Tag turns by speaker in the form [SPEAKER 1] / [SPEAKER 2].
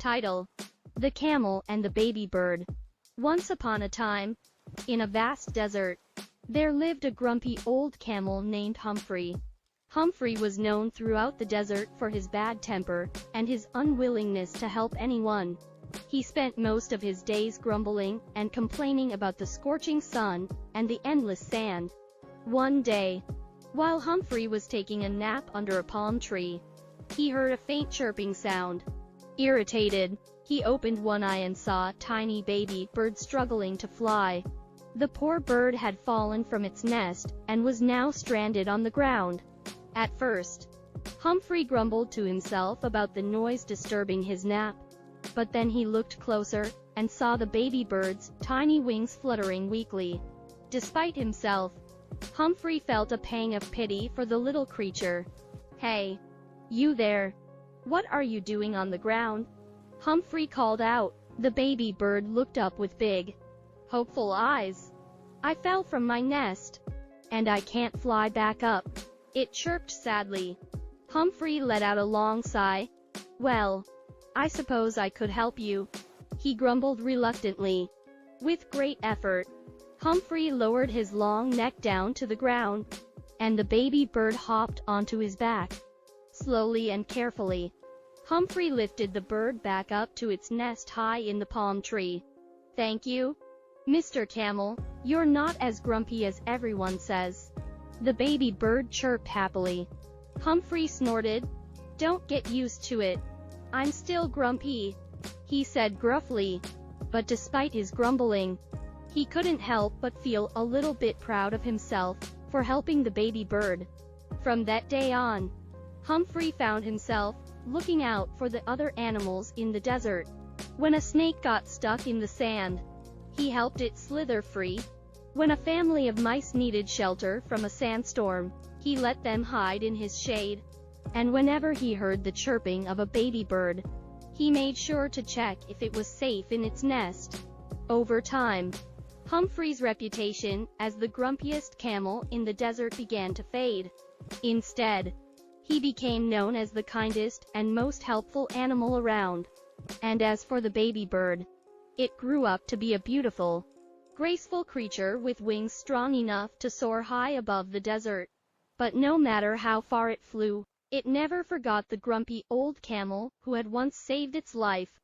[SPEAKER 1] Title: The Camel and the Baby Bird. Once upon a time, in a vast desert, there lived a grumpy old camel named Humphrey. Humphrey was known throughout the desert for his bad temper and his unwillingness to help anyone. He spent most of his days grumbling and complaining about the scorching sun and the endless sand. One day, while Humphrey was taking a nap under a palm tree, he heard a faint chirping sound. Irritated, he opened one eye and saw a tiny baby bird struggling to fly. The poor bird had fallen from its nest and was now stranded on the ground. At first, Humphrey grumbled to himself about the noise disturbing his nap. But then he looked closer and saw the baby bird's tiny wings fluttering weakly. Despite himself, Humphrey felt a pang of pity for the little creature. "Hey, you there! What are you doing on the ground?" Humphrey called out. The baby bird looked up with big, hopeful eyes. "I fell from my nest, and I can't fly back up," it chirped sadly. Humphrey let out a long sigh. "Well, I suppose I could help you," he grumbled reluctantly. With great effort, Humphrey lowered his long neck down to the ground, and the baby bird hopped onto his back. Slowly and carefully, Humphrey lifted the bird back up to its nest high in the palm tree. "Thank you, Mr. Camel, you're not as grumpy as everyone says," the baby bird chirped happily. Humphrey snorted. "Don't get used to it. I'm still grumpy," he said gruffly. But despite his grumbling, he couldn't help but feel a little bit proud of himself for helping the baby bird. From that day on, Humphrey found himself looking out for the other animals in the desert. When a snake got stuck in the sand, he helped it slither free. When a family of mice needed shelter from a sandstorm, he let them hide in his shade. And whenever he heard the chirping of a baby bird, he made sure to check if it was safe in its nest. Over time, Humphrey's reputation as the grumpiest camel in the desert began to fade. Instead, he became known as the kindest and most helpful animal around. And as for the baby bird, it grew up to be a beautiful, graceful creature with wings strong enough to soar high above the desert. But no matter how far it flew, it never forgot the grumpy old camel who had once saved its life.